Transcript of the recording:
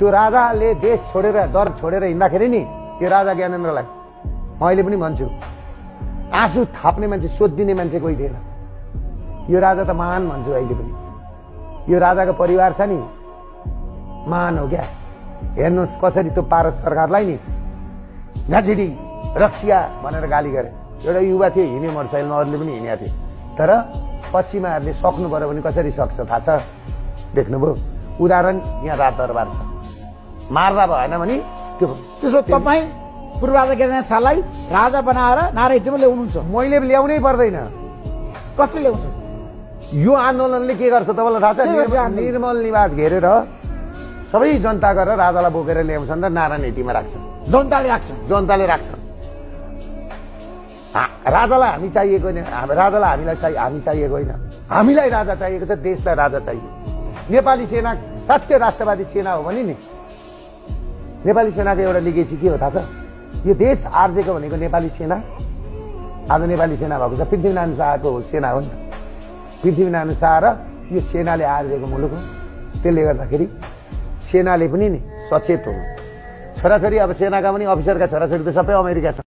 त्यो राजाले देश छोडेर दर छोडेर हिँड्दाखेरि नि त्यो राजा ज्ञानेन्द्रलाई मैले पनि भन्छु आँसु थाप्ने मान्छे सोधिदिने मान्छे कोही थिएन। यो राजा त महान भन्छु अहिले पनि। यो राजाको परिवार छ नि महान हो क्या। हेर्नुहोस् कसरी त्यो पारस सरकारलाई नि झाँझिडी रक्सिया भनेर गाली गरे। एउटा युवा थियो हिँड्ने मोटरसाइकलमा, अरूले पनि हिँडेका थिए। तर पश्चिमाहरूले सक्नु पर्यो भने कसरी सक्छ थाहा छ? देख्नुभयो उदाहरण यहाँ राजदरबार छ। मार्दा भएन भने त्यो त्यसो तपाईँ पूर्व राजा ज्ञानेन्द्र शाहलाई राजा बनाएर नारायणमा ल्याउनुहुन्छ? मैले ल्याउनै पर्दैन। कसले ल्याउँछ? यो आन्दोलनले के गर्छ तपाईँलाई थाहा छ? निर्मल निवास घेरेर सबै जनता गरेर राजालाई बोकेर ल्याउँछन् र नारायण हेटीमा राख्छन्। जनताले राख्छन्। राजालाई हामी चाहिएको होइन, राजालाई हामी चाहिएको होइन। हामीलाई राजा चाहिएको छ, देशलाई राजा चाहियो। नेपाली सेना साँच्चै राष्ट्रवादी सेना हो भने नि नेपाली सेनाको एउटा लिगेसी के हो थाहा छ? यो देश आर्जेको भनेको नेपाली सेना। आज नेपाली सेना भएको छ पृथ्वीनारायण शाहको सेना हो नि त। पृथ्वीनारायण शाह र यो सेनाले आर्जेको मुलुक हो। त्यसले गर्दाखेरि सेनाले पनि नि सचेत हो। छोराछोरी अब सेनाका पनि अफिसरका छोराछोरी त सबै अमेरिका छ।